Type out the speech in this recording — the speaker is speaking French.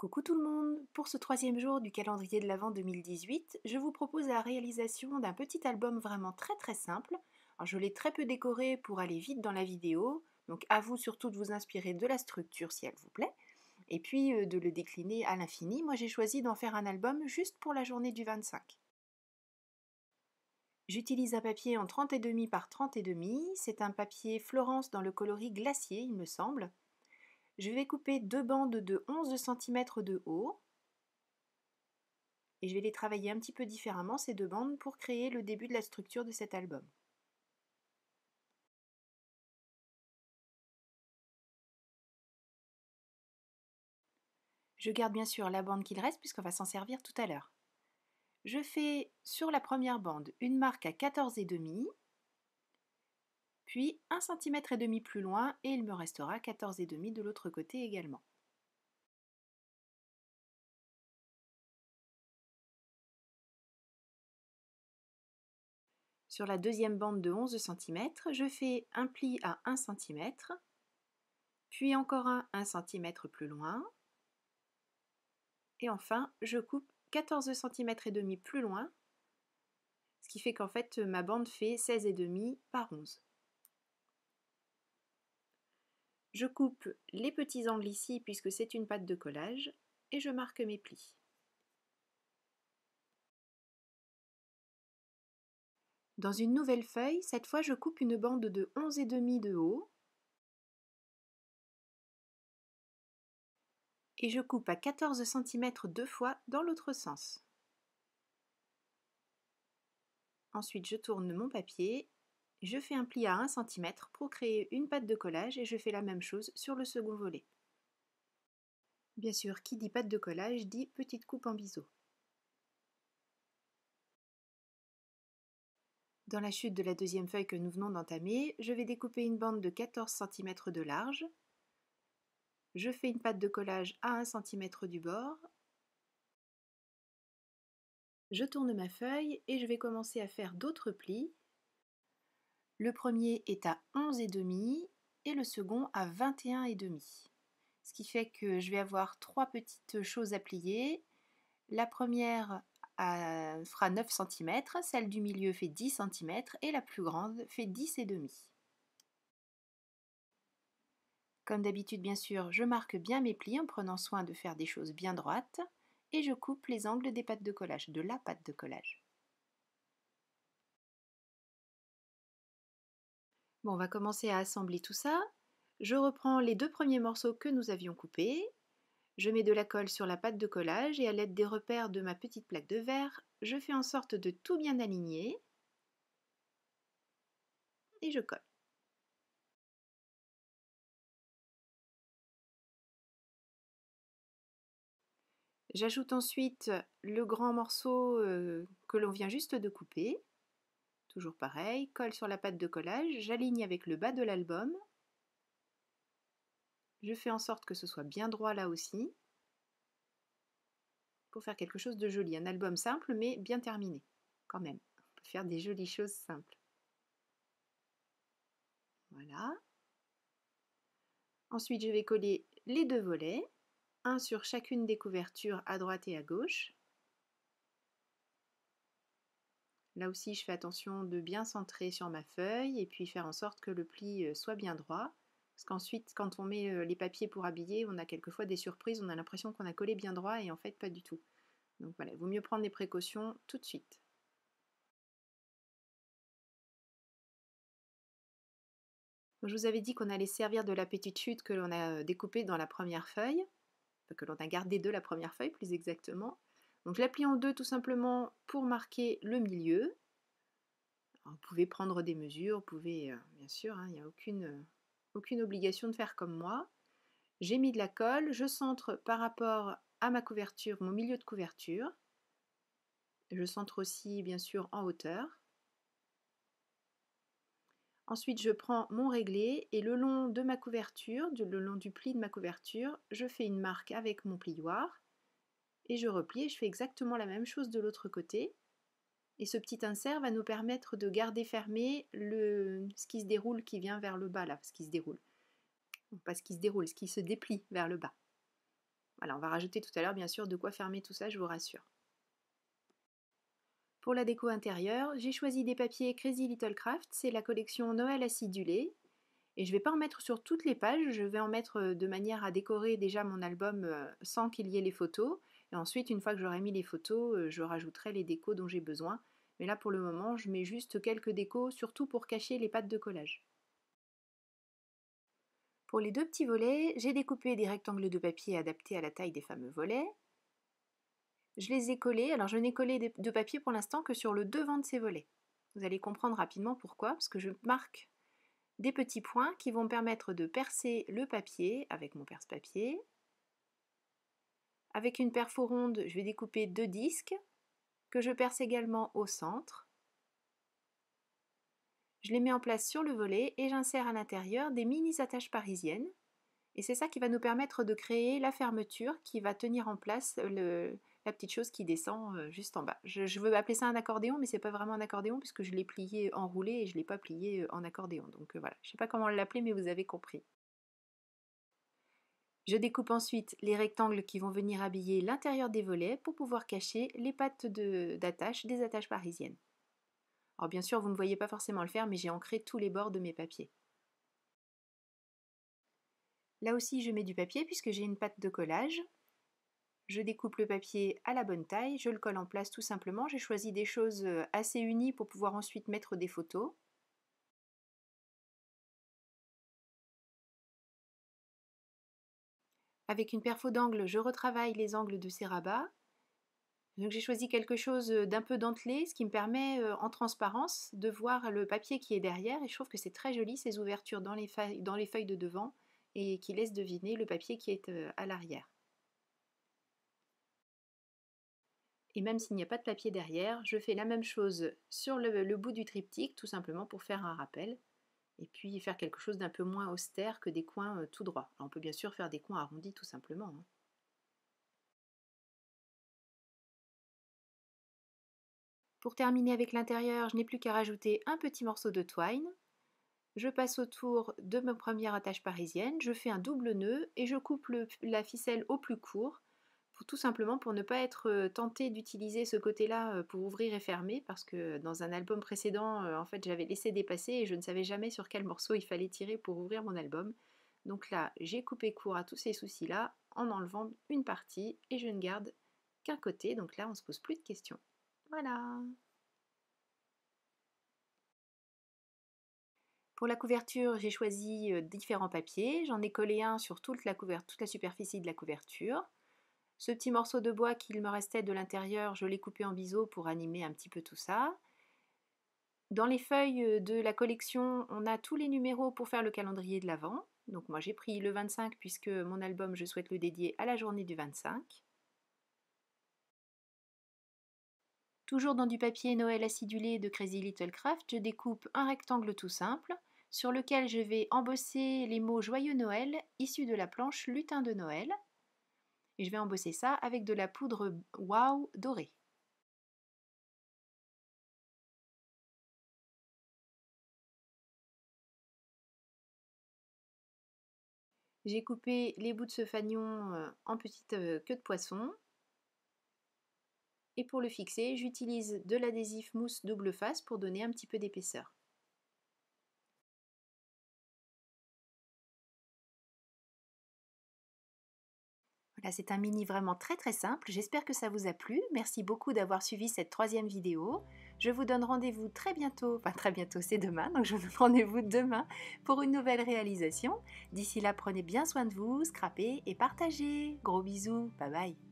Coucou tout le monde! Pour ce troisième jour du calendrier de l'Avent 2018, je vous propose la réalisation d'un petit album vraiment très simple. Alors, je l'ai très peu décoré pour aller vite dans la vidéo, donc à vous surtout de vous inspirer de la structure si elle vous plaît, et puis de le décliner à l'infini. Moi j'ai choisi d'en faire un album juste pour la journée du 25. J'utilise un papier en 30,5 par 30,5, c'est un papier Florence dans le coloris glacier il me semble. Je vais couper deux bandes de 11 cm de haut. Et je vais les travailler un petit peu différemment, ces deux bandes, pour créer le début de la structure de cet album. Je garde bien sûr la bande qu'il reste puisqu'on va s'en servir tout à l'heure. Je fais sur la première bande une marque à 14,5, puis 1,5 cm plus loin et il me restera 14,5 de l'autre côté également. Sur la deuxième bande de 11 cm, je fais un pli à 1 cm, puis encore un 1 cm plus loin, et enfin je coupe 14 cm et demi plus loin, ce qui fait qu'en fait ma bande fait 16,5 par 11. Je coupe les petits angles ici puisque c'est une pâte de collage et je marque mes plis. Dans une nouvelle feuille, cette fois je coupe une bande de 11,5 de haut et je coupe à 14 cm deux fois dans l'autre sens. Ensuite je tourne mon papier, je fais un pli à 1 cm pour créer une pâte de collage et je fais la même chose sur le second volet. Bien sûr, qui dit pâte de collage dit petite coupe en biseau. Dans la chute de la deuxième feuille que nous venons d'entamer, je vais découper une bande de 14 cm de large. Je fais une pâte de collage à 1 cm du bord. Je tourne ma feuille et je vais commencer à faire d'autres plis. Le premier est à 11,5 et le second à 21,5. Ce qui fait que je vais avoir trois petites choses à plier. La première fera 9 cm, celle du milieu fait 10 cm et la plus grande fait 10,5. Comme d'habitude, bien sûr, je marque bien mes plis en prenant soin de faire des choses bien droites et je coupe les angles des pattes de collage, de la pâte de collage. Bon, on va commencer à assembler tout ça. Je reprends les deux premiers morceaux que nous avions coupés. Je mets de la colle sur la pâte de collage et à l'aide des repères de ma petite plaque de verre, je fais en sorte de tout bien aligner et je colle. J'ajoute ensuite le grand morceau que l'on vient juste de couper. Toujours pareil, colle sur la pâte de collage, j'aligne avec le bas de l'album. Je fais en sorte que ce soit bien droit là aussi, pour faire quelque chose de joli. Un album simple mais bien terminé, quand même. On peut faire des jolies choses simples. Voilà. Ensuite, je vais coller les deux volets, un sur chacune des couvertures à droite et à gauche. Là aussi, je fais attention de bien centrer sur ma feuille et puis faire en sorte que le pli soit bien droit. Parce qu'ensuite, quand on met les papiers pour habiller, on a quelquefois des surprises, on a l'impression qu'on a collé bien droit et en fait pas du tout. Donc voilà, il vaut mieux prendre des précautions tout de suite. Je vous avais dit qu'on allait servir de la petite chute que l'on a découpée dans la première feuille, enfin, que l'on a gardée de la première feuille plus exactement. Donc je la plie en deux tout simplement pour marquer le milieu. Alors, vous pouvez prendre des mesures, vous pouvez, bien sûr, il n'y a aucune obligation de faire comme moi. J'ai mis de la colle, je centre par rapport à ma couverture, mon milieu de couverture. Je centre aussi bien sûr en hauteur. Ensuite, je prends mon réglé et le long de ma couverture, le long du pli de ma couverture, je fais une marque avec mon plioir et je replie et je fais exactement la même chose de l'autre côté. Et ce petit insert va nous permettre de garder fermé ce qui se déroule qui vient vers le bas là, ce qui se déroule. Non, pas ce qui se déroule, ce qui se déplie vers le bas. Voilà, on va rajouter tout à l'heure bien sûr de quoi fermer tout ça, je vous rassure. Pour la déco intérieure, j'ai choisi des papiers Crazy Little Craft, c'est la collection Noël acidulé. Et je ne vais pas en mettre sur toutes les pages, je vais en mettre de manière à décorer déjà mon album sans qu'il y ait les photos. Et ensuite, une fois que j'aurai mis les photos, je rajouterai les décos dont j'ai besoin. Mais là, pour le moment, je mets juste quelques décos, surtout pour cacher les pattes de collage. Pour les deux petits volets, j'ai découpé des rectangles de papier adaptés à la taille des fameux volets. Je les ai collés, alors je n'ai collé de papier pour l'instant que sur le devant de ces volets. Vous allez comprendre rapidement pourquoi, parce que je marque des petits points qui vont me permettre de percer le papier avec mon perce-papier. Avec une perfo ronde, je vais découper 2 disques que je perce également au centre. Je les mets en place sur le volet et j'insère à l'intérieur des mini attaches parisiennes. Et c'est ça qui va nous permettre de créer la fermeture qui va tenir en place la petite chose qui descend juste en bas. Je veux appeler ça un accordéon, mais c'est pas vraiment un accordéon puisque je l'ai plié enroulé et je ne l'ai pas plié en accordéon. Donc voilà, je ne sais pas comment l'appeler, mais vous avez compris. Je découpe ensuite les rectangles qui vont venir habiller l'intérieur des volets pour pouvoir cacher les pattes d'attache des attaches parisiennes. Alors bien sûr, vous ne voyez pas forcément le faire, mais j'ai ancré tous les bords de mes papiers. Là aussi, je mets du papier puisque j'ai une patte de collage. Je découpe le papier à la bonne taille, je le colle en place tout simplement. J'ai choisi des choses assez unies pour pouvoir ensuite mettre des photos. Avec une perfo d'angle, je retravaille les angles de ces rabats. Donc j'ai choisi quelque chose d'un peu dentelé, ce qui me permet en transparence de voir le papier qui est derrière et je trouve que c'est très joli ces ouvertures dans les feuilles de devant et qui laissent deviner le papier qui est à l'arrière. Et même s'il n'y a pas de papier derrière, je fais la même chose sur le bout du triptyque tout simplement pour faire un rappel et puis faire quelque chose d'un peu moins austère que des coins tout droits. Alors on peut bien sûr faire des coins arrondis tout simplement, hein. Pour terminer avec l'intérieur, je n'ai plus qu'à rajouter un petit morceau de twine. Je passe autour de ma première attache parisienne, je fais un double nœud et je coupe la ficelle au plus court, tout simplement pour ne pas être tentée d'utiliser ce côté-là pour ouvrir et fermer, parce que dans un album précédent, en fait, j'avais laissé dépasser et je ne savais jamais sur quel morceau il fallait tirer pour ouvrir mon album. Donc là, j'ai coupé court à tous ces soucis-là en enlevant une partie et je ne garde qu'un côté, donc là, on ne se pose plus de questions. Voilà! Pour la couverture, j'ai choisi différents papiers. J'en ai collé un sur toute la superficie de la couverture. Ce petit morceau de bois qu'il me restait de l'intérieur, je l'ai coupé en biseau pour animer un petit peu tout ça. Dans les feuilles de la collection, on a tous les numéros pour faire le calendrier de l'Avent. Donc moi j'ai pris le 25 puisque mon album, je souhaite le dédier à la journée du 25. Toujours dans du papier Noël acidulé de Crazy Little Craft, je découpe un rectangle tout simple sur lequel je vais embosser les mots Joyeux Noël issus de la planche Lutin de Noël. Et je vais embosser ça avec de la poudre Wow dorée. J'ai coupé les bouts de ce fanion en petites queues de poisson. Et pour le fixer, j'utilise de l'adhésif mousse double face pour donner un petit peu d'épaisseur. Voilà, c'est un mini vraiment très simple. J'espère que ça vous a plu. Merci beaucoup d'avoir suivi cette 3e vidéo. Je vous donne rendez-vous très bientôt, enfin très bientôt c'est demain, donc je vous donne rendez-vous demain pour une nouvelle réalisation. D'ici là, prenez bien soin de vous, scrapez et partagez. Gros bisous, bye bye.